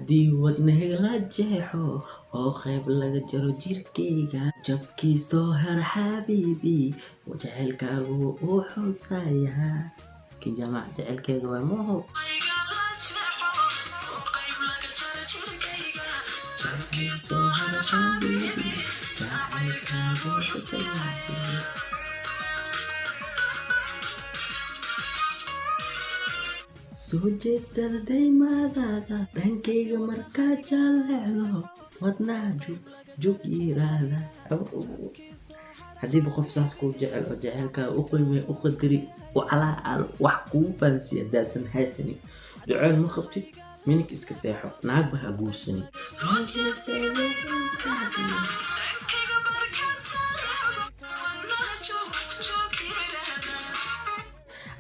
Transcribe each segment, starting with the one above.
haddii wadnahiga la jeexo oo qayb laga jaro jirkeyga jabkii soo har xabiibi jacaylkaagu uu xusayaa kin jaamac jacaylkeega waa mooho jabkii soo har xabiibi jacaylkaagu xusayaa soo jeedsada daymaadaada dhankayga markaa jaallecdo wadnaha jug yiraahda haddiiba qof saas kuu jecel oo jaceylkaa u qiimay u qadari u calaacal wax kuu fahansiya haddaasan haysanin jaceyl ma qabtid minig iska seexo naagba ha guursanin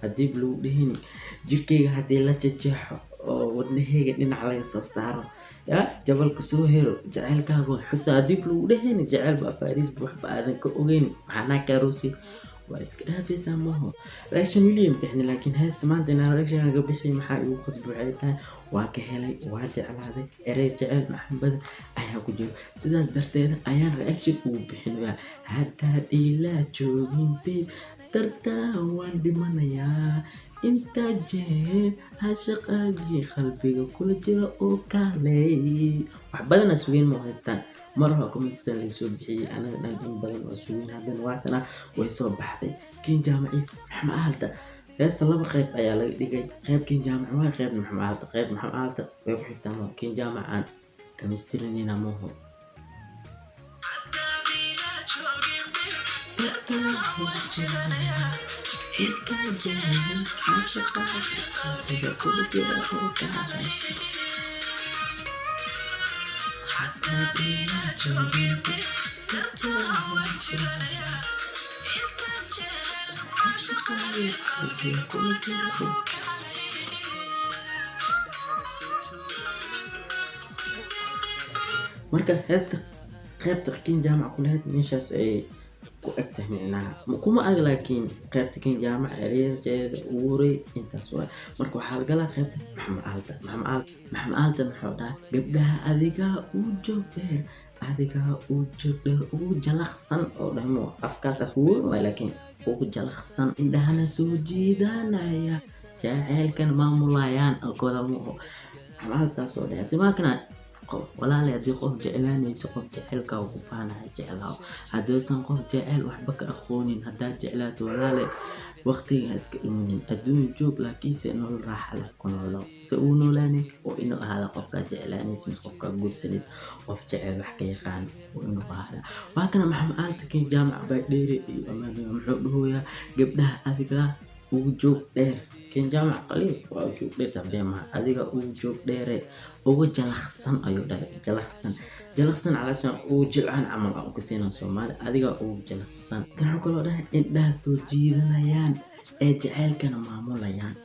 haddiib lagu dhehini jirkeyga haddii la jajeexo oo wadnaheyga dhinac laga soo saaro yaa jabalka soo hero jaceylkaagu xusa haddiib lagu dhehini jaceyl ba afaariisba waxba aadan ka ogeyn maxaanaa kaaroosay waa iska dhaafaysaa maaho reaction william bixni laakiin heesta maanta inaan reactionaga bixi maxaa igu qasbi waxay tahay waa ka helay waa jeclaaday erey jecel maxambada ayaa ku jiro sidaas darteeda ayaan reaction ugu bixinayaa haddaad ilaa joogin babe dartaa waan dhimanayaa intaa jeer hashaqaagii qalbiga kula jira oo kaaley wax badan aa sugeen ma haystaan mar hore comments laga soo bixiyay anaga dhan in badan oo sugeen haddana waatana way soo baxday kin jaamaci maxma aalta heesta laba qayb ayaa laga dhigay qayb kin jaamac waa qayb maxma aalta way ku xigtaan kin jaamacaan dhamaystiranina mooho marka heesta qaybta kin jaamac ku lahayd meeshaas ay ku agtahay micnaha kuma ag laakiin qaybta kin jaamac ereyadeeda ugu horay intaas waa marka waxaa lagalaa qaybta maxma aalta maxuu dhaha gabdhaha adigaa u joogdheer ugu jalaqsan oo dhamo afkaas afuur waa laakiin ugu jalaqsan indhahana soo jiidanaya jaceylkan maamulayaan kodamo maxma aaltaas oo dhaha simaakana walaali haddii qof jeclaanayso qof jaceylka ku faanahay jeclaaw haddaysan qof jecel waxba ka aqoonin haddaad jeclaato walaali waqtiga iska dhuminin adduun joog laakiinse nolol raaxa leh ku noolow se uu noolaanay oo inuu ahaada qofkaa jeclaanaysa mise qofkaa guursanaysa qof jecel wax ka yaqaan oo inuu ahaada waa kana maxamed aalta kin jaamac baa dheere iyo amaaniga muxuu dhahoyaa gabdhaha adiga ugu joog dheer kin jaamac qaliil waa ugu joog dheer tabdeemaha adiga ugu joog dheere ugu jalaqsan ayuu dhahay jalaqsan calashan ugu jilcaan camal aan ku siinaa Soomaali adiga ugu jalaqsan tan wuxuu kaloo dhahay indhaha soo jiidanayaan ee jaceylkana maamulayaan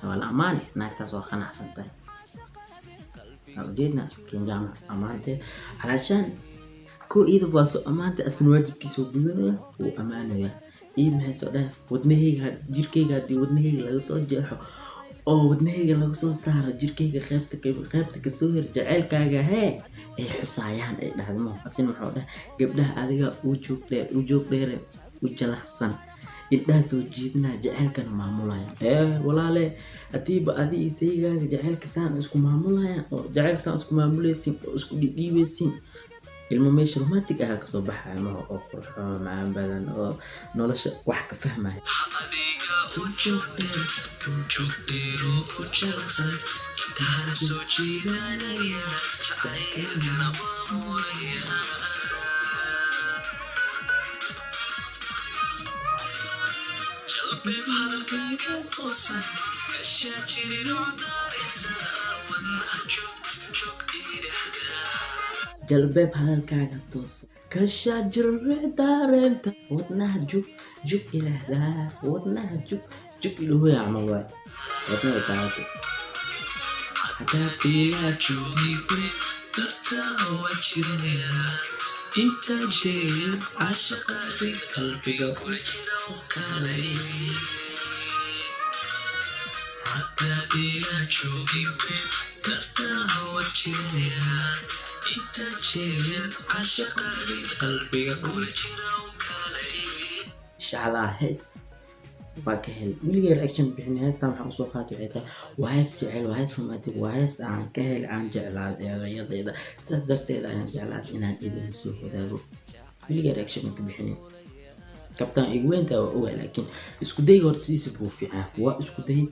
wala amaani naagtaas waa qanacsan tahay awjeedna kin jaamac amaante calashan ko ida baaso amaante asna waajibkiisa gudanaya uu amaanaya إيه ما هسه ودنهيج جيركيج هادي ودنهيج لا يصير جاحو أو ودنهيج لا يصير سهر جيركيج خيبتك السهر جعل كاجا هاي إيه حصايان إيه هذا ما أصلا محاولة قبلها هذا وجوب لير وجل خصن إنها سوجيتنا جعل كان معمولا إيه ولا له أتيب أدي سيجا جعل كسان اسكو معمولا جعل كسان اسكو معمولا سين اسكو دي سين المميش رومانتيك أهاك صباح ما هو أخر مع بدن أو نولش وحك فهمه جلباب هذا الكاغا توص كشجر دارنت ودنها جوك إلى ذا ودنها جوك اللي هو يعمل واحد ودنها تعاطي حتى فيها تشوفي درتا وجرنيا انت جيل عشقاتي قلبي كل جرا وكالي حتى فيها تشوفي درتا شعلها هس باكهل ولي رياكشن بحين هس تام حقصو خاطر عيتا وهس جعل وهس رومانتيك وهس عن كهل عن جعلات يا ضيضة ساس درتي عن جعلات إنها إذا نسوه ذاقو ولي رياكشن بحين كابتن إيوين تا لكن isku day hortiisa buu fiican waa isku day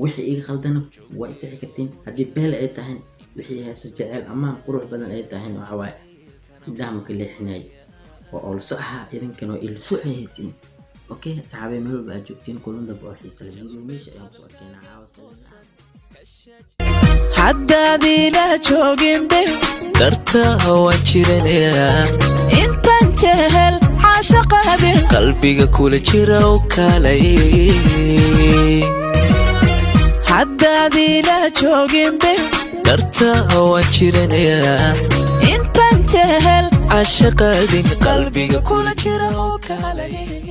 wixii iga khaldana waa isii kartiin hadii beel ay tahay wixii heesa jecel ama qurux badan ay tahay waxa waay indhaha marka leexinay waa oo saxa idinkana il suxaysiin okay saxaabay meel walba joogtiin kulunda boo xiisa leh video meesha ayaan soo keenaa caawa حدادي لا جوجين بي درتها وجرنيا انت انتهل عاشق هذه قلبي كل جرا وكالي حدادي لا جوجين بي درتها وجرنيا انت انتهل عاشق هذه قلبي كل جرا وكالي